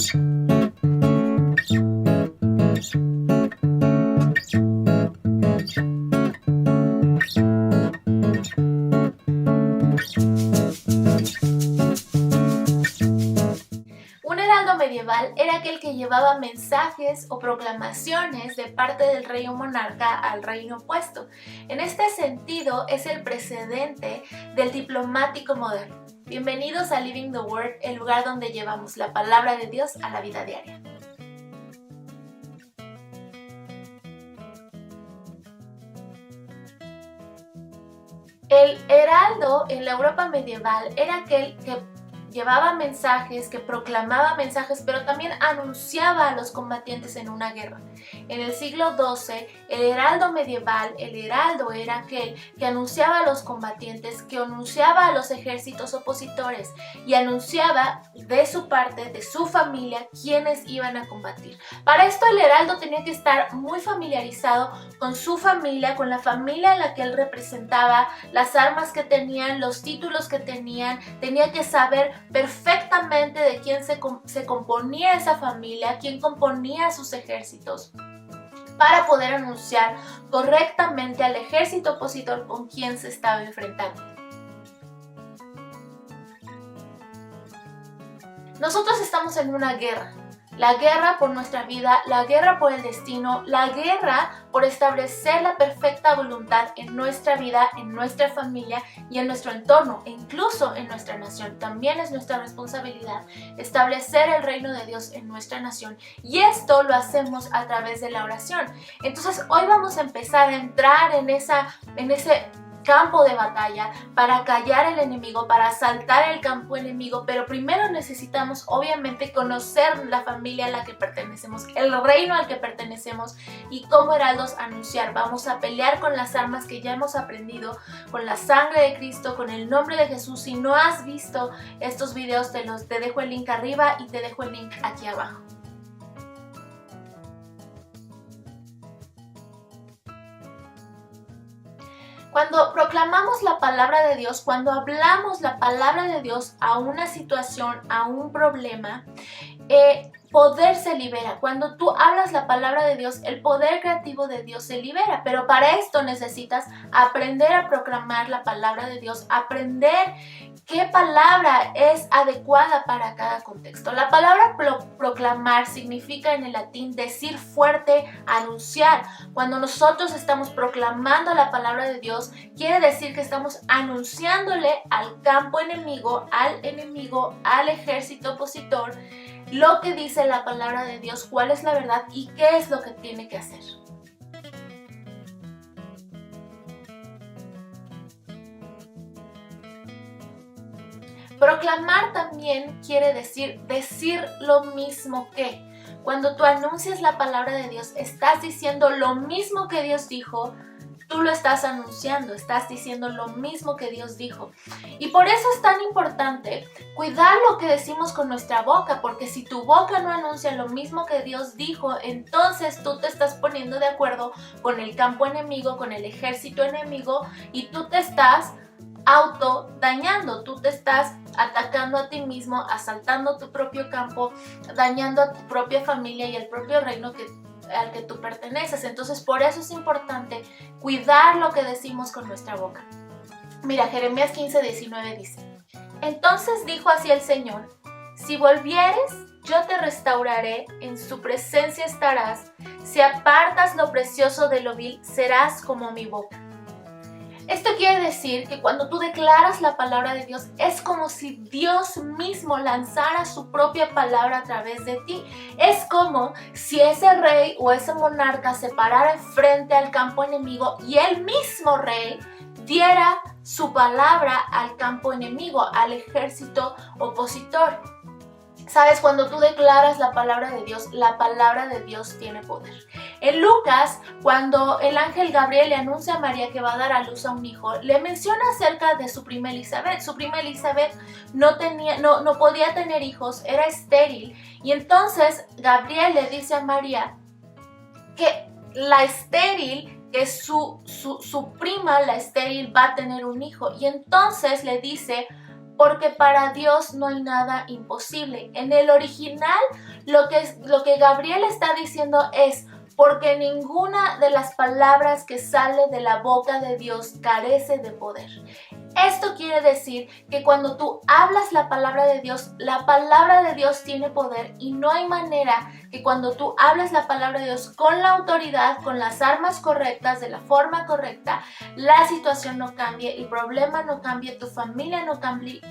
Un heraldo medieval era aquel que llevaba mensajes o proclamaciones de parte del rey o monarca al reino opuesto. En este sentido, es el precedente del diplomático moderno. Bienvenidos a Living the Word, el lugar donde llevamos la palabra de Dios a la vida diaria. El heraldo en la Europa medieval era aquel que llevaba mensajes, que proclamaba mensajes, pero también anunciaba a los combatientes en una guerra. En el siglo XII, el heraldo medieval, el heraldo era aquel que anunciaba a los combatientes, que anunciaba a los ejércitos opositores y anunciaba de su parte, de su familia, quienes iban a combatir. Para esto el heraldo tenía que estar muy familiarizado con su familia, con la familia a la que él representaba, las armas que tenían, los títulos que tenían, tenía que saber perfectamente de quién se componía esa familia, quién componía sus ejércitos, para poder anunciar correctamente al ejército opositor con quien se estaba enfrentando. Nosotros estamos en una guerra. La guerra por nuestra vida, la guerra por el destino, la guerra por establecer la perfecta voluntad en nuestra vida, en nuestra familia y en nuestro entorno, e incluso en nuestra nación. También es nuestra responsabilidad establecer el reino de Dios en nuestra nación, y esto lo hacemos a través de la oración. Entonces hoy vamos a empezar a entrar en ese campo de batalla para callar al enemigo, para asaltar el campo enemigo, pero primero necesitamos obviamente conocer la familia a la que pertenecemos, el reino al que pertenecemos, y como heraldos anunciar. Vamos a pelear con las armas que ya hemos aprendido, con la sangre de Cristo, con el nombre de Jesús. Si no has visto estos videos, te dejo el link arriba y te dejo el link aquí abajo. Cuando proclamamos la palabra de Dios, cuando hablamos la palabra de Dios a una situación, a un problema, poder se libera. Cuando tú hablas la palabra de Dios, el poder creativo de Dios se libera. Pero para esto necesitas aprender a proclamar la palabra de Dios, aprender qué palabra es adecuada para cada contexto. La palabra proclamar significa en el latín decir fuerte, anunciar. Cuando nosotros estamos proclamando la palabra de Dios, quiere decir que estamos anunciándole al campo enemigo, al ejército opositor, lo que dice la palabra de Dios, cuál es la verdad y qué es lo que tiene que hacer. Proclamar también quiere decir lo mismo que. Cuando tú anuncias la palabra de Dios, estás diciendo lo mismo que Dios dijo. Tú lo estás anunciando, estás diciendo lo mismo que Dios dijo. Y por eso es tan importante cuidar lo que decimos con nuestra boca, porque si tu boca no anuncia lo mismo que Dios dijo, entonces tú te estás poniendo de acuerdo con el campo enemigo, con el ejército enemigo, y tú te estás autodañando, tú te estás atacando a ti mismo, asaltando tu propio campo, dañando a tu propia familia y al propio reino al que tú perteneces. Entonces por eso es importante cuidar lo que decimos con nuestra boca. Mira, Jeremías 15:19 dice: entonces dijo así el Señor, si volvieres, yo te restauraré, en su presencia estarás, si apartas lo precioso de lo vil, serás como mi boca. Esto quiere decir que cuando tú declaras la palabra de Dios, es como si Dios mismo lanzara su propia palabra a través de ti. Es como si ese rey o ese monarca se parara frente al campo enemigo y el mismo rey diera su palabra al campo enemigo, al ejército opositor. Sabes, cuando tú declaras la palabra de Dios tiene poder. En Lucas, cuando el ángel Gabriel le anuncia a María que va a dar a luz a un hijo, le menciona acerca de su prima Elizabeth. Su prima Elizabeth no podía tener hijos, era estéril. Y entonces Gabriel le dice a María que la estéril, que su prima, la estéril, va a tener un hijo. Y entonces le dice: porque para Dios no hay nada imposible. En el original, lo que Gabriel está diciendo es: porque ninguna de las palabras que sale de la boca de Dios carece de poder. Esto quiere decir que cuando tú hablas la palabra de Dios tiene poder, y no hay manera que cuando tú hables la palabra de Dios con la autoridad, con las armas correctas, de la forma correcta, la situación no cambie, el problema no cambie, tu familia no cambie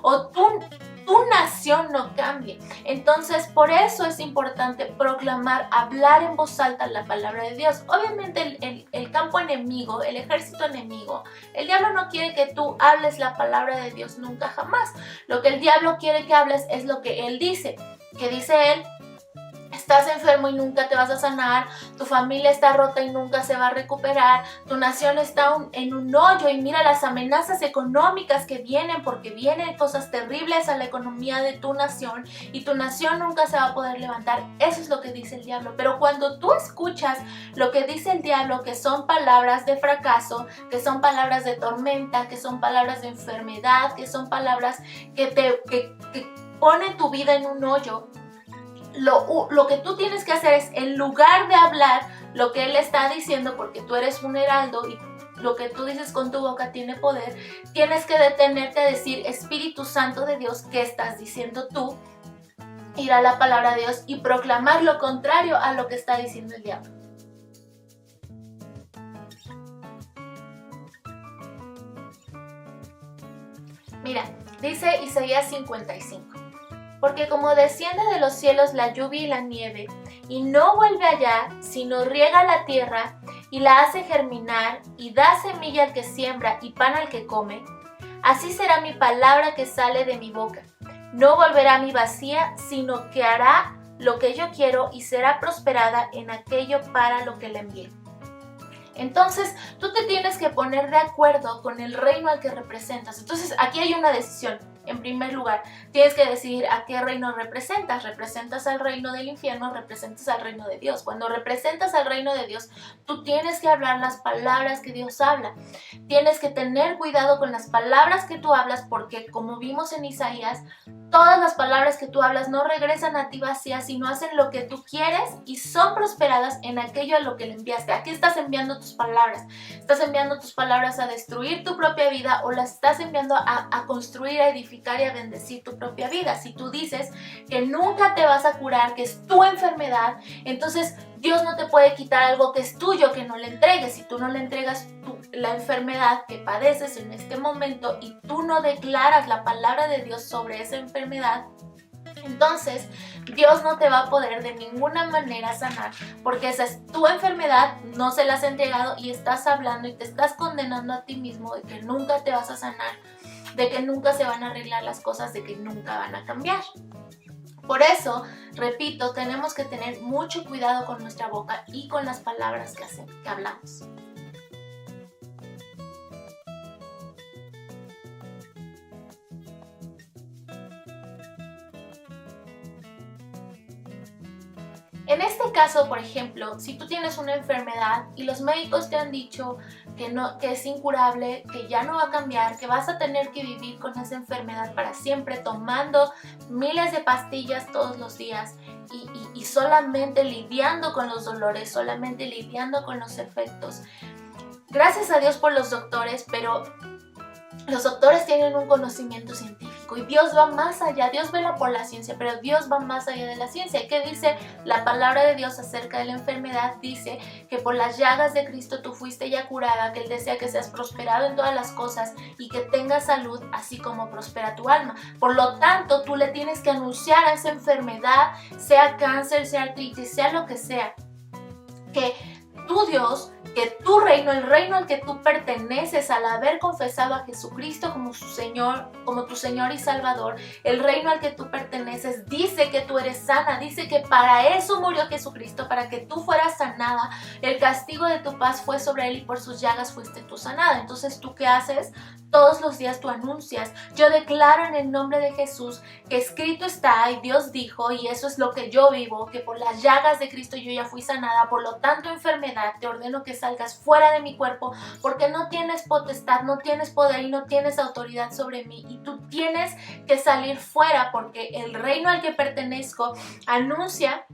o tu nación no cambie. Entonces, por eso es importante proclamar, hablar en voz alta la palabra de Dios. Obviamente el campo enemigo, el ejército enemigo, el diablo no quiere que tú hables la palabra de Dios nunca jamás. Lo que el diablo quiere que hables es lo que él dice. ¿Qué dice él? Estás enfermo y nunca te vas a sanar, tu familia está rota y nunca se va a recuperar, tu nación está en un hoyo, y mira las amenazas económicas que vienen, porque vienen cosas terribles a la economía de tu nación y tu nación nunca se va a poder levantar. Eso es lo que dice el diablo. Pero cuando tú escuchas lo que dice el diablo, que son palabras de fracaso, que son palabras de tormenta, que son palabras de enfermedad, que son palabras que ponen tu vida en un hoyo, lo que tú tienes que hacer es, en lugar de hablar lo que él está diciendo, porque tú eres un heraldo y lo que tú dices con tu boca tiene poder, tienes que detenerte a decir: Espíritu Santo de Dios, ¿qué estás diciendo tú? Ir a la palabra de Dios y proclamar lo contrario a lo que está diciendo el diablo. Mira, dice Isaías 55. Porque como desciende de los cielos la lluvia y la nieve, y no vuelve allá, sino riega la tierra, y la hace germinar, y da semilla al que siembra y pan al que come, así será mi palabra que sale de mi boca. No volverá a mí vacía, sino que hará lo que yo quiero, y será prosperada en aquello para lo que la envié. Entonces, tú te tienes que poner de acuerdo con el reino al que representas. Entonces, aquí hay una decisión. En primer lugar, tienes que decidir a qué reino representas. ¿Representas al reino del infierno? ¿Representas al reino de Dios? Cuando representas al reino de Dios, tú tienes que hablar las palabras que Dios habla. Tienes que tener cuidado con las palabras que tú hablas, porque como vimos en Isaías, todas las palabras que tú hablas no regresan a ti vacías, sino hacen lo que tú quieres y son prosperadas en aquello a lo que le enviaste. ¿A qué estás enviando tus palabras? ¿Estás enviando tus palabras a destruir tu propia vida, o las estás enviando a construir, a edificar y a bendecir tu propia vida? Si tú dices que nunca te vas a curar, que es tu enfermedad, entonces Dios no te puede quitar algo que es tuyo, que no le entregues. Si tú no le entregas la enfermedad que padeces en este momento y tú no declaras la palabra de Dios sobre esa enfermedad, entonces Dios no te va a poder de ninguna manera sanar, porque esa es tu enfermedad, no se la has entregado, y estás hablando y te estás condenando a ti mismo de que nunca te vas a sanar, de que nunca se van a arreglar las cosas, de que nunca van a cambiar. Por eso, repito, tenemos que tener mucho cuidado con nuestra boca y con las palabras que hablamos. En este caso, por ejemplo, si tú tienes una enfermedad y los médicos te han dicho que es incurable, que ya no va a cambiar, que vas a tener que vivir con esa enfermedad para siempre, tomando miles de pastillas todos los días y solamente lidiando con los dolores, solamente lidiando con los efectos. Gracias a Dios por los doctores, pero los doctores tienen un conocimiento científico y Dios va más allá. Dios vela por la ciencia, pero Dios va más allá de la ciencia. ¿Y qué dice la palabra de Dios acerca de la enfermedad? Dice que por las llagas de Cristo tú fuiste ya curada, que Él desea que seas prosperado en todas las cosas y que tengas salud, así como prospera tu alma. Por lo tanto, tú le tienes que anunciar a esa enfermedad, sea cáncer, sea artritis, sea lo que sea, que tu Dios, que tu reino, el reino al que tú perteneces, al haber confesado a Jesucristo como tu Señor y Salvador, el reino al que tú perteneces dice que tú eres sana, dice que para eso murió Jesucristo, para que tú fueras sanada. El castigo de tu paz fue sobre Él y por sus llagas fuiste tú sanada. Entonces, ¿tú qué haces? Todos los días tú anuncias: yo declaro en el nombre de Jesús que escrito está, y Dios dijo, y eso es lo que yo vivo, que por las llagas de Cristo yo ya fui sanada. Por lo tanto, enfermedad, te ordeno que salgas fuera de mi cuerpo, porque no tienes potestad, no tienes poder y no tienes autoridad sobre mí. Y tú tienes que salir fuera, porque el reino al que pertenezco anuncia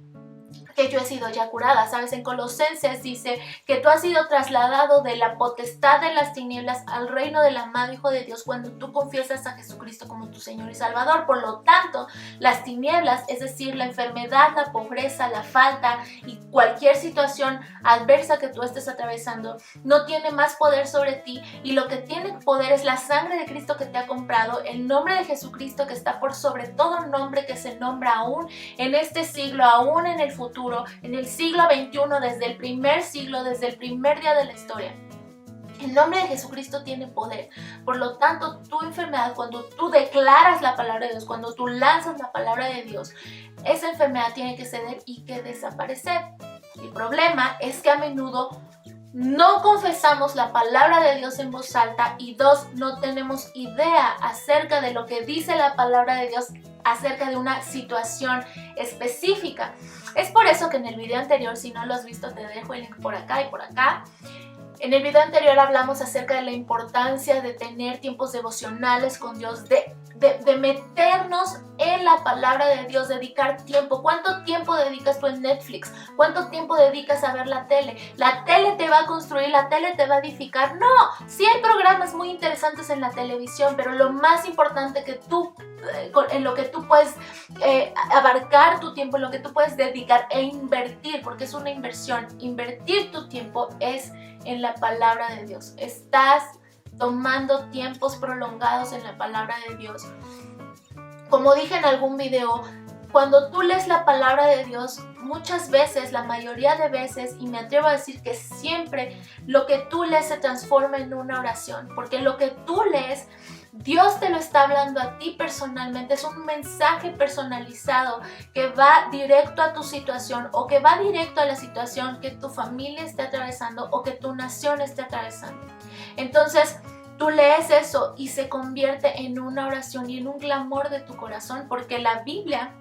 que yo he sido ya curada. Sabes, en Colosenses dice que tú has sido trasladado de la potestad de las tinieblas al reino del amado Hijo de Dios cuando tú confiesas a Jesucristo como tu Señor y Salvador. Por lo tanto, las tinieblas, es decir, la enfermedad, la pobreza, la falta y cualquier situación adversa que tú estés atravesando, no tiene más poder sobre ti, y lo que tiene poder es la sangre de Cristo que te ha comprado, el nombre de Jesucristo que está por sobre todo nombre que se nombra aún en este siglo, aún en el futuro, en el siglo XXI, desde el primer siglo, desde el primer día de la historia. El nombre de Jesucristo tiene poder. Por lo tanto, tu enfermedad, cuando tú declaras la palabra de Dios, cuando tú lanzas la palabra de Dios, esa enfermedad tiene que ceder y que desaparecer. El problema es que a menudo no confesamos la palabra de Dios en voz alta, y dos, no tenemos idea acerca de lo que dice la palabra de Dios acerca de una situación específica. Es por eso que en el video anterior, si no lo has visto, te dejo el link por acá y por acá. En el video anterior hablamos acerca de la importancia de tener tiempos devocionales con Dios, de meternos en la palabra de Dios, dedicar tiempo. ¿Cuánto tiempo dedicas tú en Netflix? ¿Cuánto tiempo dedicas a ver la tele? ¿La tele te va a construir? ¿La tele te va a edificar? No, sí hay programas muy interesantes en la televisión, pero lo más importante que tú, en lo que tú puedes abarcar tu tiempo, en lo que tú puedes dedicar e invertir, porque es una inversión, invertir tu tiempo es en la palabra de Dios. Estás tomando tiempos prolongados en la palabra de Dios. Como dije en algún video, cuando tú lees la palabra de Dios, muchas veces, la mayoría de veces, y me atrevo a decir que siempre, lo que tú lees se transforma en una oración, porque lo que tú lees, Dios te lo está hablando a ti personalmente. Es un mensaje personalizado que va directo a tu situación, o que va directo a la situación que tu familia esté atravesando o que tu nación esté atravesando. Entonces, tú lees eso y se convierte en una oración y en un clamor de tu corazón, porque la Biblia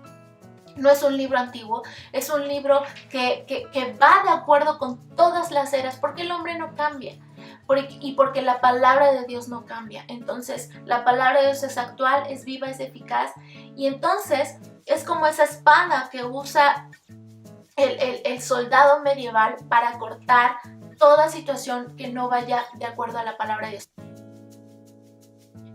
no es un libro antiguo, es un libro que va de acuerdo con todas las eras, porque el hombre no cambia. Y porque la palabra de Dios no cambia. Entonces la palabra de Dios es actual, es viva, es eficaz, y entonces es como esa espada que usa el soldado medieval para cortar toda situación que no vaya de acuerdo a la palabra de Dios.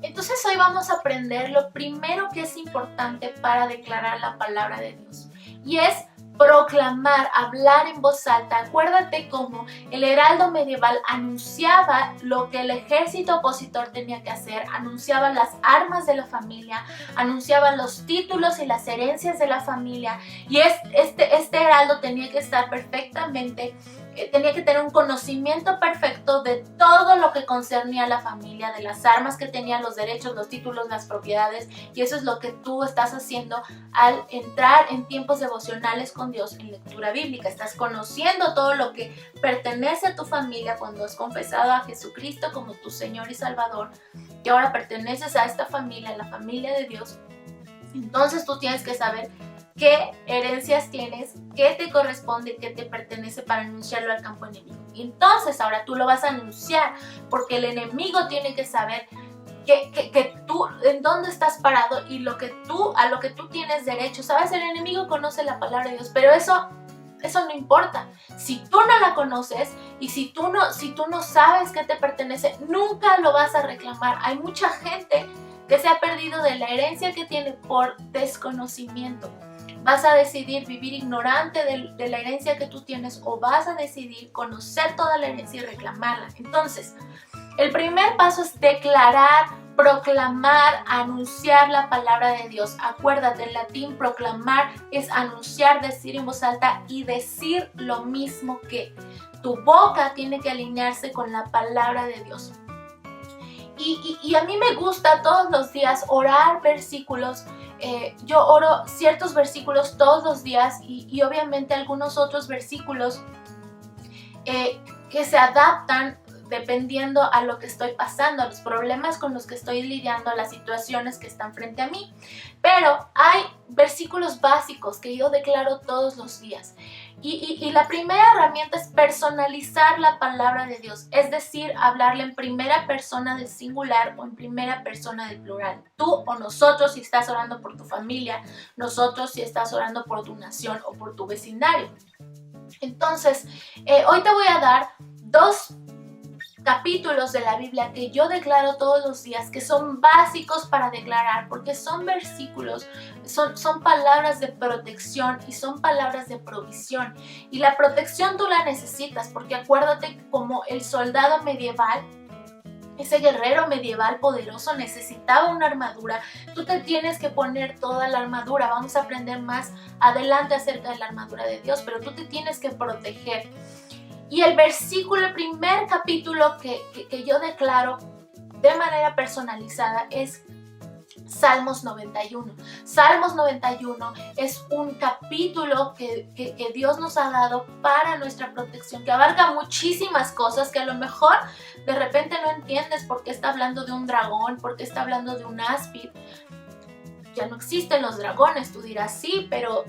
Entonces hoy vamos a aprender lo primero que es importante para declarar la palabra de Dios, y es proclamar, hablar en voz alta. Acuérdate cómo el heraldo medieval anunciaba lo que el ejército opositor tenía que hacer, anunciaba las armas de la familia, anunciaba los títulos y las herencias de la familia, y este heraldo tenía que estar perfectamente, tenía que tener un conocimiento perfecto de todo lo que concernía a la familia, de las armas que tenían, los derechos, los títulos, las propiedades. Y eso es lo que tú estás haciendo al entrar en tiempos devocionales con Dios en lectura bíblica. Estás conociendo todo lo que pertenece a tu familia cuando has confesado a Jesucristo como tu Señor y Salvador, y ahora perteneces a esta familia, la familia de Dios. Entonces tú tienes que saber qué herencias tienes, qué te corresponde, qué te pertenece, para anunciarlo al campo enemigo. Y entonces ahora tú lo vas a anunciar, porque el enemigo tiene que saber que tú, en dónde estás parado y a lo que tú tienes derecho. Sabes, el enemigo conoce la palabra de Dios, pero eso no importa. Si tú no la conoces y si tú no sabes qué te pertenece, nunca lo vas a reclamar. Hay mucha gente que se ha perdido de la herencia que tiene por desconocimiento. ¿Vas a decidir vivir ignorante de la herencia que tú tienes, o vas a decidir conocer toda la herencia y reclamarla? Entonces, el primer paso es declarar, proclamar, anunciar la palabra de Dios. Acuérdate, en latín proclamar es anunciar, decir en voz alta y decir lo mismo que. Tu boca tiene que alinearse con la palabra de Dios. Y a mí me gusta todos los días orar versículos. Yo oro ciertos versículos todos los días, y obviamente algunos otros versículos que se adaptan dependiendo a lo que estoy pasando, a los problemas con los que estoy lidiando, a las situaciones que están frente a mí. Pero hay versículos básicos que yo declaro todos los días. Y la primera herramienta es personalizar la palabra de Dios, es decir, hablarle en primera persona del singular o en primera persona del plural. Tú o nosotros si estás orando por tu familia, nosotros si estás orando por tu nación o por tu vecindario. Entonces, hoy te voy a dar 2 capítulos de la Biblia que yo declaro todos los días, que son básicos para declarar, porque son versículos, son palabras de protección y son palabras de provisión. Y la protección tú la necesitas, porque acuérdate que como el soldado medieval, ese guerrero medieval poderoso necesitaba una armadura, tú te tienes que poner toda la armadura. Vamos a aprender más adelante acerca de la armadura de Dios, pero tú te tienes que proteger. Y el versículo, el primer capítulo que yo declaro de manera personalizada es Salmos 91. Salmos 91 es un capítulo que Dios nos ha dado para nuestra protección, que abarca muchísimas cosas que a lo mejor de repente no entiendes por qué está hablando de un dragón, por qué está hablando de un áspid. Ya no existen los dragones, tú dirás sí, pero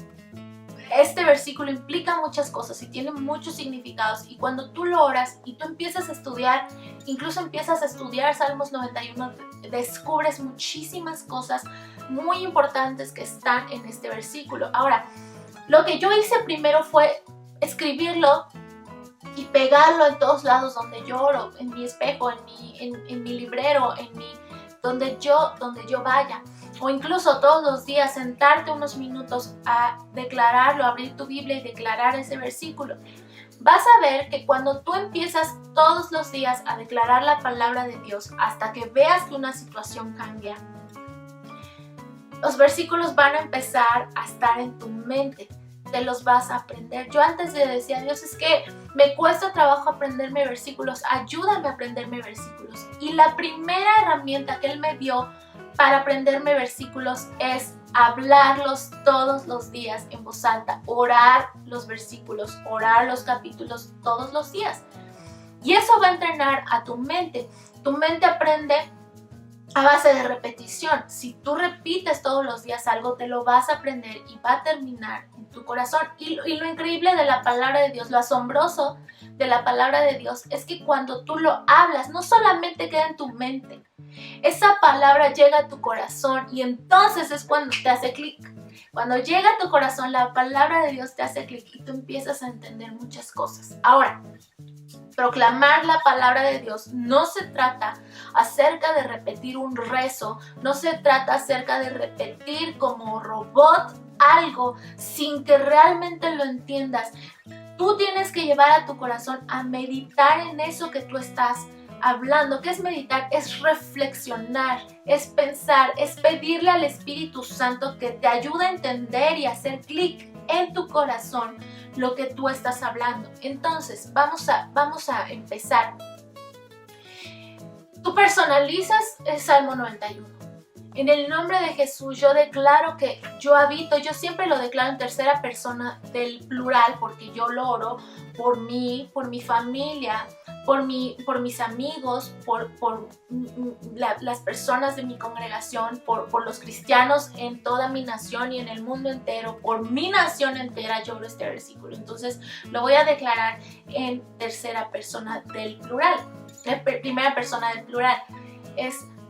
este versículo implica muchas cosas y tiene muchos significados, y cuando tú lo oras y tú empiezas a estudiar, incluso empiezas a estudiar Salmos 91, descubres muchísimas cosas muy importantes que están en este versículo. Ahora, lo que yo hice primero fue escribirlo y pegarlo en todos lados donde yo oro, en mi espejo, en mi librero, donde yo vaya. O incluso todos los días sentarte unos minutos a declararlo, abrir tu Biblia y declarar ese versículo. Vas a ver que cuando tú empiezas todos los días a declarar la palabra de Dios hasta que veas que una situación cambia, los versículos van a empezar a estar en tu mente, te los vas a aprender. Yo antes le decía a Dios, es que me cuesta trabajo aprenderme versículos, ayúdame a aprenderme versículos. Y la primera herramienta que Él me dio para aprenderme versículos es hablarlos todos los días en voz alta, orar los versículos, orar los capítulos todos los días. Y eso va a entrenar a tu mente. Tu mente aprende a base de repetición. Si tú repites todos los días algo, te lo vas a aprender y va a terminar en tu corazón. Y lo increíble de la palabra de Dios, lo asombroso de la palabra de Dios es que cuando tú lo hablas, no solamente queda en tu mente, esa palabra llega a tu corazón y entonces es cuando te hace clic. Cuando llega a tu corazón, la palabra de Dios te hace clic y tú empiezas a entender muchas cosas. Ahora, proclamar la palabra de Dios no se trata acerca de repetir un rezo, no se trata acerca de repetir como robot algo sin que realmente lo entiendas. Tú tienes que llevar a tu corazón a meditar en eso que tú estás hablando. ¿Qué es meditar? Es reflexionar, es pensar, es pedirle al Espíritu Santo que te ayude a entender y hacer clic en tu corazón lo que tú estás hablando. Entonces, vamos a empezar. Tú personalizas el Salmo 91. En el nombre de Jesús, yo declaro que yo habito, yo siempre lo declaro en tercera persona del plural, porque yo lo oro por mí, por mi familia, por mis amigos, por las personas de mi congregación, por los cristianos en toda mi nación y en el mundo entero, por mi nación entera, yo oro este versículo. Entonces lo voy a declarar en tercera persona del plural, primera persona del plural.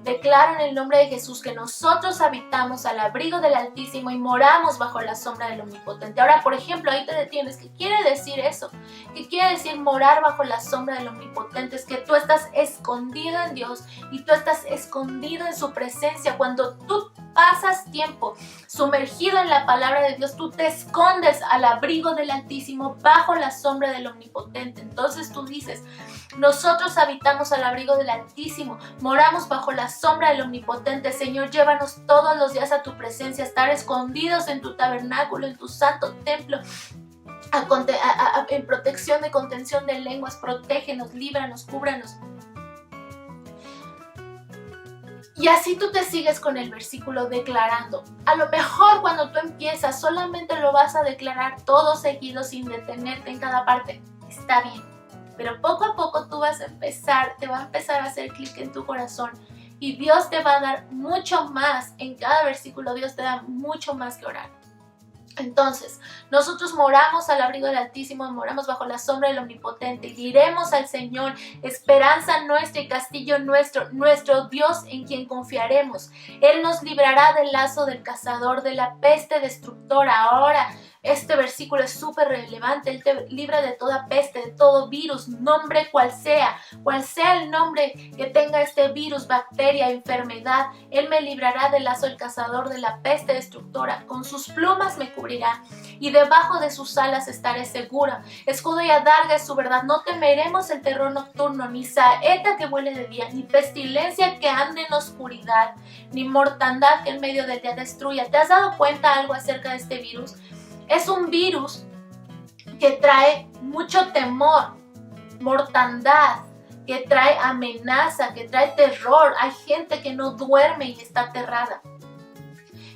Declaro en el nombre de Jesús que nosotros habitamos al abrigo del Altísimo y moramos bajo la sombra del Omnipotente. Ahora, por ejemplo, ahí te detienes. ¿Qué quiere decir eso? ¿Qué quiere decir morar bajo la sombra del Omnipotente? Es que tú estás escondido en Dios y tú estás escondido en su presencia. Cuando tú pasas tiempo sumergido en la palabra de Dios, tú te escondes al abrigo del Altísimo bajo la sombra del Omnipotente. Entonces tú dices, nosotros habitamos al abrigo del Altísimo, moramos bajo la sombra del Omnipotente. Señor, llévanos todos los días a tu presencia, estar escondidos en tu tabernáculo, en tu santo templo, en protección de contención de lenguas. Protégenos, líbranos, cúbranos. Y así tú te sigues con el versículo declarando. A lo mejor cuando tú empiezas solamente lo vas a declarar todo seguido sin detenerte en cada parte. Está bien. Pero poco a poco tú te va a empezar a hacer clic en tu corazón y Dios te va a dar mucho más. En cada versículo Dios te da mucho más que orar. Entonces, nosotros moramos al abrigo del Altísimo, moramos bajo la sombra del Omnipotente y diremos al Señor, esperanza nuestra y castillo nuestro, nuestro Dios en quien confiaremos. Él nos librará del lazo del cazador, de la peste destructora. Ahora, este versículo es súper relevante. Él te libra de toda peste, de todo virus, nombre cual sea el nombre que tenga este virus, bacteria, enfermedad. Él me librará del lazo del cazador, de la peste destructora. Con sus plumas me cubrirá y debajo de sus alas estaré segura. Escudo y adarga es su verdad. No temeremos el terror nocturno, ni saeta que vuele de día, ni pestilencia que ande en oscuridad, ni mortandad que en medio del día destruya. ¿Te has dado cuenta algo acerca de este virus? Es un virus que trae mucho temor, mortandad, que trae amenaza, que trae terror. Hay gente que no duerme y está aterrada.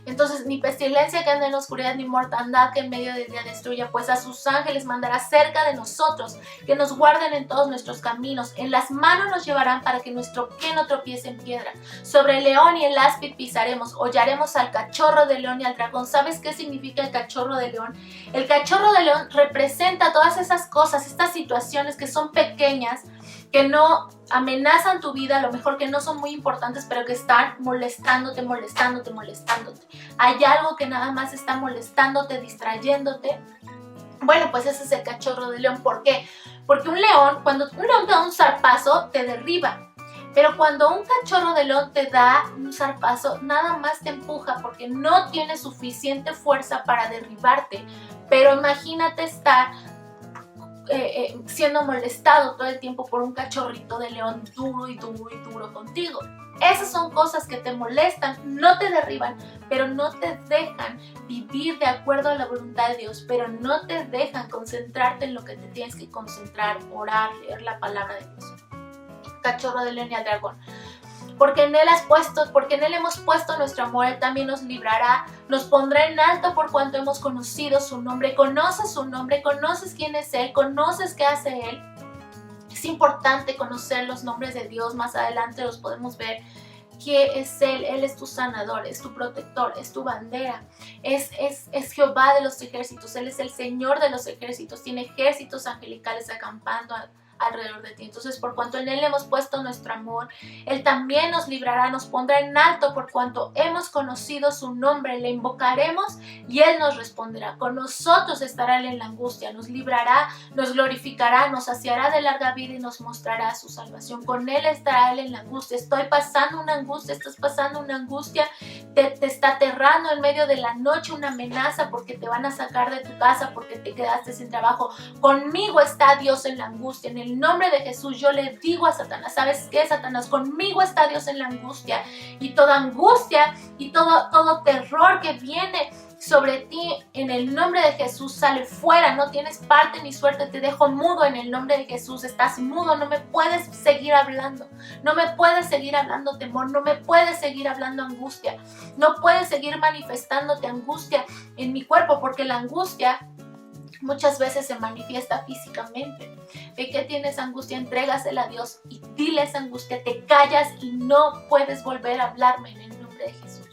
Entonces, ni pestilencia que ande en la oscuridad, ni mortandad que en medio del día destruya, pues a sus ángeles mandará cerca de nosotros, que nos guarden en todos nuestros caminos. En las manos nos llevarán para que nuestro pie no tropiece en piedra. Sobre el león y el áspid pisaremos, hollaremos al cachorro de león y al dragón. ¿Sabes qué significa el cachorro de león? El cachorro de león representa todas esas cosas, estas situaciones que son pequeñas, que no amenazan tu vida, a lo mejor que no son muy importantes, pero que están molestándote. Hay algo que nada más está molestándote, distrayéndote. Bueno, pues ese es el cachorro de león. ¿Por qué? Porque un león, cuando un león te da un zarpazo, te derriba. Pero cuando un cachorro de león te da un zarpazo, nada más te empuja porque no tiene suficiente fuerza para derribarte. Pero imagínate estar siendo molestado todo el tiempo por un cachorrito de león duro contigo. Esas son cosas que te molestan, no te derriban, pero no te dejan vivir de acuerdo a la voluntad de Dios, pero no te dejan concentrarte en lo que te tienes que concentrar, orar, leer la palabra de Dios. Cachorro de león y al dragón. Porque en él hemos puesto nuestro amor, Él también nos librará, nos pondrá en alto por cuanto hemos conocido su nombre. Conoces su nombre, conoces quién es Él, conoces qué hace Él. Es importante conocer los nombres de Dios, más adelante los podemos ver. ¿Qué es Él? Él es tu sanador, es tu protector, es tu bandera, es Jehová de los ejércitos, Él es el Señor de los ejércitos, tiene ejércitos angelicales acampando alrededor de ti. Entonces, por cuanto en Él hemos puesto nuestro amor, Él también nos librará, nos pondrá en alto por cuanto hemos conocido su nombre. Le invocaremos y Él nos responderá. Con nosotros estará Él en la angustia, nos librará, nos glorificará, nos saciará de larga vida y nos mostrará su salvación. Con Él estará Él en la angustia. Estoy pasando una angustia, estás pasando una angustia, te está aterrando en medio de la noche una amenaza porque te van a sacar de tu casa, porque te quedaste sin trabajo. Conmigo está Dios en la angustia. En el nombre de Jesús yo le digo a Satanás, ¿sabes qué, Satanás? Conmigo está Dios en la angustia, y toda angustia y todo terror que viene sobre ti, en el nombre de Jesús sale fuera. No tienes parte ni suerte, te dejo mudo en el nombre de Jesús. Estás mudo, no me puedes seguir hablando, no me puedes seguir hablando temor, no me puedes seguir hablando angustia, no puedes seguir manifestándote angustia en mi cuerpo, porque la angustia muchas veces se manifiesta físicamente. ¿De qué tienes angustia? Entrégasela a Dios y dile esa angustia, te callas y no puedes volver a hablarme en el nombre de Jesús.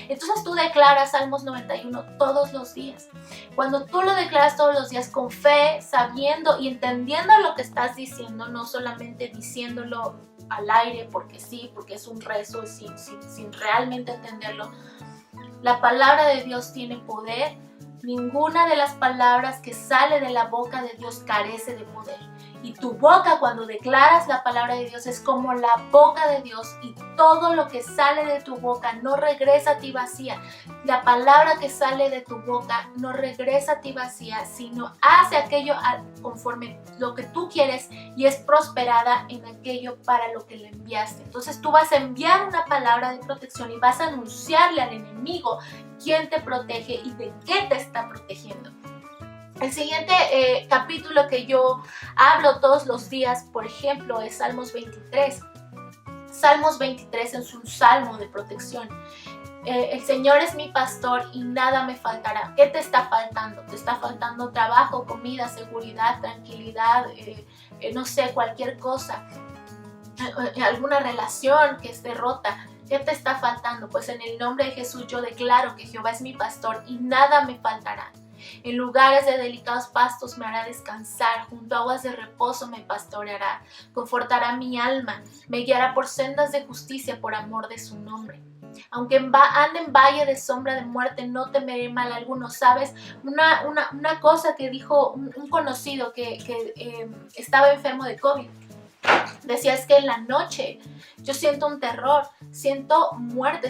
Entonces tú declaras Salmos 91 todos los días. Cuando tú lo declaras todos los días con fe, sabiendo y entendiendo lo que estás diciendo, no solamente diciéndolo al aire porque sí, porque es un rezo, sin realmente entenderlo. La palabra de Dios tiene poder. Ninguna de las palabras que sale de la boca de Dios carece de poder. Y tu boca, cuando declaras la palabra de Dios, es como la boca de Dios, y todo lo que sale de tu boca no regresa a ti vacía. La palabra que sale de tu boca no regresa a ti vacía, sino hace aquello conforme lo que tú quieres y es prosperada en aquello para lo que le enviaste. Entonces tú vas a enviar una palabra de protección y vas a anunciarle al enemigo quién te protege y de qué te está protegiendo. El siguiente capítulo que yo hablo todos los días, por ejemplo, es Salmos 23. Salmos 23 es un salmo de protección. El Señor es mi pastor y nada me faltará. ¿Qué te está faltando? ¿Te está faltando trabajo, comida, seguridad, tranquilidad, no sé, cualquier cosa? Alguna relación que esté rota. ¿Qué te está faltando? Pues en el nombre de Jesús yo declaro que Jehová es mi pastor y nada me faltará. En lugares de delicados pastos me hará descansar, junto a aguas de reposo me pastoreará, confortará mi alma, me guiará por sendas de justicia por amor de su nombre. Aunque ande en valle de sombra de muerte, no temeré mal alguno. ¿Sabes? Una cosa que dijo un conocido que estaba enfermo de COVID. Decía, es que en la noche yo siento un terror, siento muerte,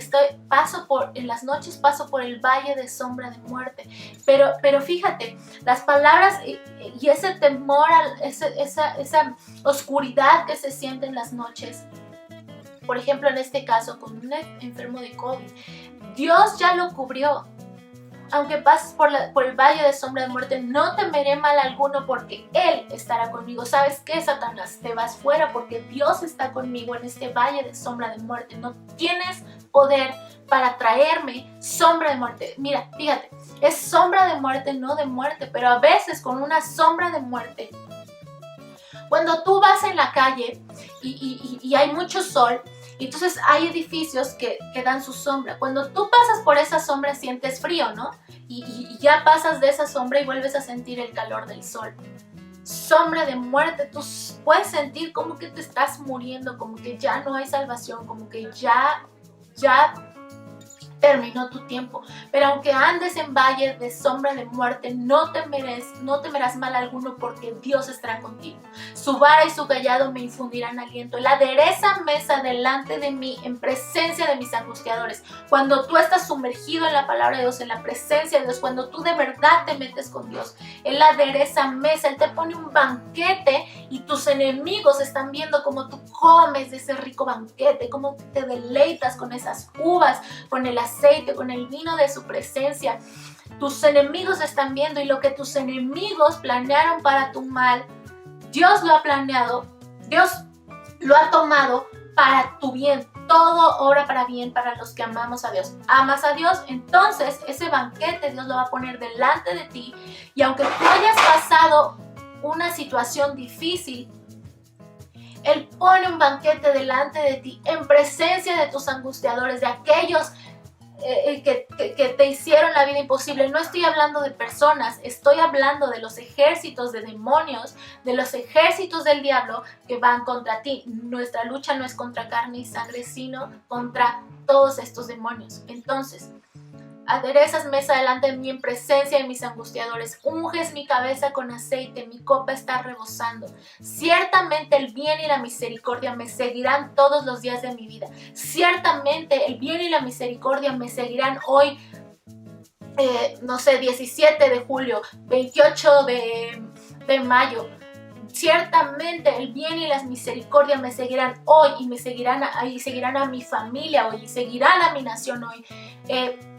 en las noches paso por el valle de sombra de muerte. Pero fíjate, las palabras y ese temor, esa oscuridad que se siente en las noches, por ejemplo en este caso con un enfermo de COVID, Dios ya lo cubrió. Aunque pases por el valle de sombra de muerte, no temeré mal alguno porque Él estará conmigo. ¿Sabes qué, Satanás? Te vas fuera porque Dios está conmigo en este valle de sombra de muerte. No tienes poder para traerme sombra de muerte. Mira, fíjate, es sombra de muerte, no de muerte, pero a veces con una sombra de muerte. Cuando tú vas en la calle y hay mucho sol, entonces hay edificios que dan su sombra. Cuando tú pasas por esa sombra sientes frío, ¿no? Y ya pasas de esa sombra y vuelves a sentir el calor del sol. Sombra de muerte, tú puedes sentir como que te estás muriendo, como que ya no hay salvación, como que ya terminó tu tiempo. Pero aunque andes en valle de sombra de muerte, no temerás mal alguno porque Dios estará contigo. Su vara y su cayado me infundirán aliento. Él adereza mesa delante de mí en presencia de mis angustiadores. Cuando tú estás sumergido en la palabra de Dios, en la presencia de Dios, cuando tú de verdad te metes con Dios, Él adereza mesa, Él te pone un banquete y tus enemigos están viendo cómo tú comes de ese rico banquete, cómo te deleitas con esas uvas, con el aceite, con el vino de su presencia. Tus enemigos están viendo y lo que tus enemigos planearon para tu mal, Dios lo ha planeado, Dios lo ha tomado para tu bien. Todo obra para bien para los que amamos a Dios. ¿Amas a Dios? Entonces ese banquete Dios lo va a poner delante de ti y aunque tú hayas pasado una situación difícil, Él pone un banquete delante de ti en presencia de tus angustiadores, de aquellos que te hicieron la vida imposible. No estoy hablando de personas, estoy hablando de los ejércitos de demonios, de los ejércitos del diablo que van contra ti. Nuestra lucha no es contra carne y sangre, sino contra todos estos demonios. Entonces, aderezas mesa delante de mí en presencia de mis angustiadores, unges mi cabeza con aceite, mi copa está rebosando. Ciertamente el bien y la misericordia me seguirán todos los días de mi vida. Ciertamente el bien y la misericordia me seguirán hoy, 17 de julio, 28 de mayo. Ciertamente el bien y las misericordias me seguirán hoy y seguirán a mi familia hoy y seguirán a mi nación hoy.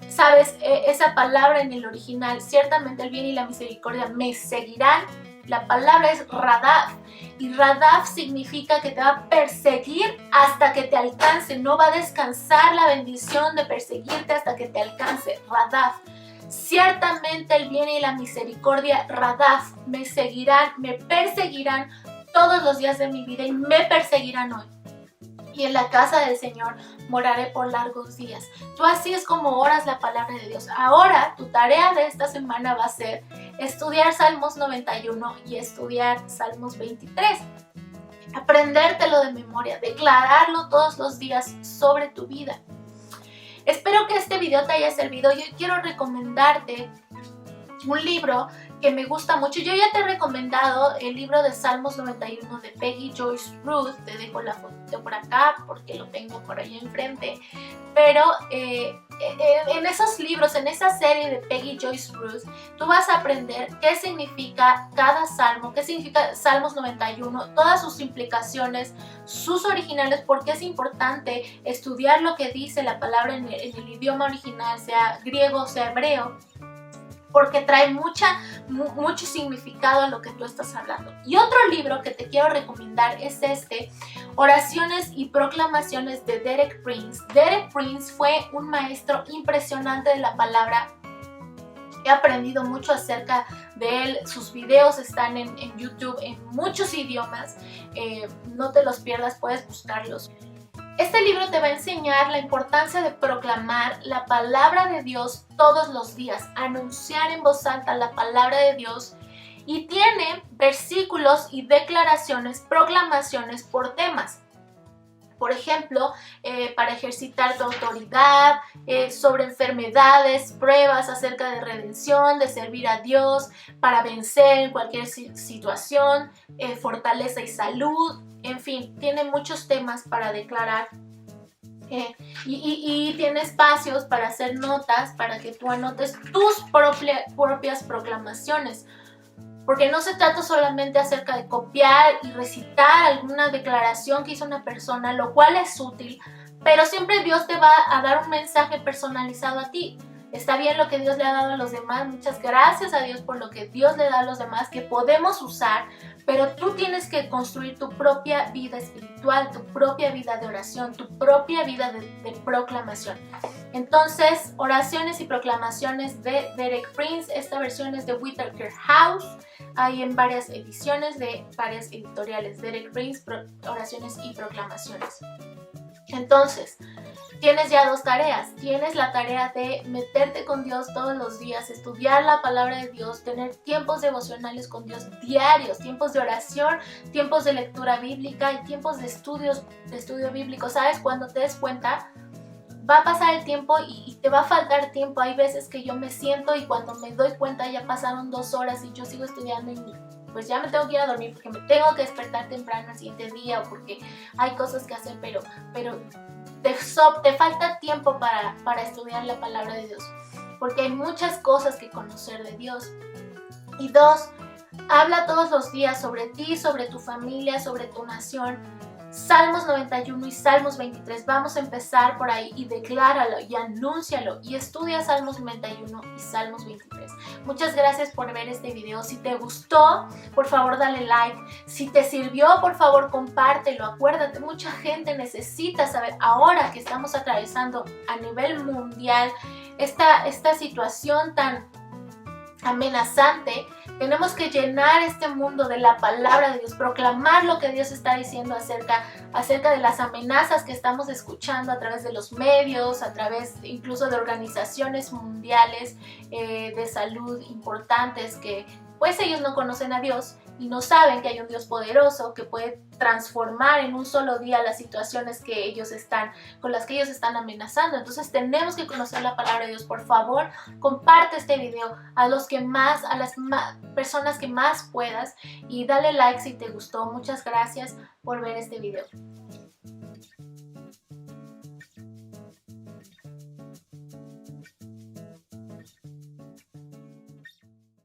¿Sabes? Esa palabra en el original, ciertamente el bien y la misericordia me seguirán. La palabra es radaf y radaf significa que te va a perseguir hasta que te alcance. No va a descansar la bendición de perseguirte hasta que te alcance. Radaf. Ciertamente el bien y la misericordia, radaf, me seguirán, me perseguirán todos los días de mi vida y me perseguirán hoy. Y en la casa del Señor moraré por largos días. Tú así es como oras la palabra de Dios. Ahora tu tarea de esta semana va a ser estudiar Salmos 91 y estudiar Salmos 23. Aprendértelo de memoria, declararlo todos los días sobre tu vida. Espero que este video te haya servido. Yo quiero recomendarte un libro que me gusta mucho. Yo ya te he recomendado el libro de Salmos 91 de Peggy Joyce Ruth. Te dejo la foto por acá porque lo tengo por ahí enfrente. Pero en esos libros, en esa serie de Peggy Joyce Ruth, tú vas a aprender qué significa cada salmo, qué significa Salmos 91, todas sus implicaciones, sus originales, por qué es importante estudiar lo que dice la palabra en el idioma original, sea griego o sea hebreo, porque trae mucho significado a lo que tú estás hablando. Y otro libro que te quiero recomendar es Oraciones y Proclamaciones de Derek Prince. Derek Prince fue un maestro impresionante de la palabra. He aprendido mucho acerca de él. Sus videos están en YouTube en muchos idiomas. No te los pierdas, puedes buscarlos. Este libro te va a enseñar la importancia de proclamar la palabra de Dios todos los días, anunciar en voz alta la palabra de Dios, y tiene versículos y declaraciones, proclamaciones por temas. Por ejemplo, para ejercitar tu autoridad, sobre enfermedades, pruebas acerca de redención, de servir a Dios, para vencer en cualquier situación, fortaleza y salud, en fin, tiene muchos temas para declarar. Y tiene espacios para hacer notas, para que tú anotes tus propias proclamaciones. Porque no se trata solamente acerca de copiar y recitar alguna declaración que hizo una persona, lo cual es útil, pero siempre Dios te va a dar un mensaje personalizado a ti. Está bien lo que Dios le ha dado a los demás, muchas gracias a Dios por lo que Dios le da a los demás, que podemos usar, pero tú tienes que construir tu propia vida espiritual, tu propia vida de oración, tu propia vida de proclamación. Entonces, oraciones y proclamaciones de Derek Prince. Esta versión es de Whitaker House. Hay en varias ediciones de varias editoriales. Derek Prince, oraciones y proclamaciones. Entonces, tienes ya dos tareas. Tienes la tarea de meterte con Dios todos los días, estudiar la palabra de Dios, tener tiempos devocionales con Dios diarios, tiempos de oración, tiempos de lectura bíblica y tiempos de estudio bíblico. ¿Sabes? Cuando te des cuenta, va a pasar el tiempo y te va a faltar tiempo. Hay veces que yo me siento y cuando me doy cuenta ya pasaron 2 horas y yo sigo estudiando y pues ya me tengo que ir a dormir porque me tengo que despertar temprano el siguiente día o porque hay cosas que hacer, pero te falta tiempo para estudiar la palabra de Dios, porque hay muchas cosas que conocer de Dios. Y 2, habla todos los días sobre ti, sobre tu familia, sobre tu nación. Salmos 91 y Salmos 23, vamos a empezar por ahí y decláralo y anúncialo y estudia Salmos 91 y Salmos 23. Muchas gracias por ver este video. Si te gustó, por favor dale like. Si te sirvió, por favor compártelo. Acuérdate, mucha gente necesita saber, ahora que estamos atravesando a nivel mundial esta situación tan amenazante, tenemos que llenar este mundo de la palabra de Dios, proclamar lo que Dios está diciendo acerca de las amenazas que estamos escuchando a través de los medios, a través incluso de organizaciones mundiales de salud importantes que pues ellos no conocen a Dios y no saben que hay un Dios poderoso que puede transformar en un solo día las situaciones con las que ellos están amenazando. Entonces tenemos que conocer la palabra de Dios. Por favor, comparte este video a las personas que más puedas y dale like si te gustó. Muchas gracias por ver este video.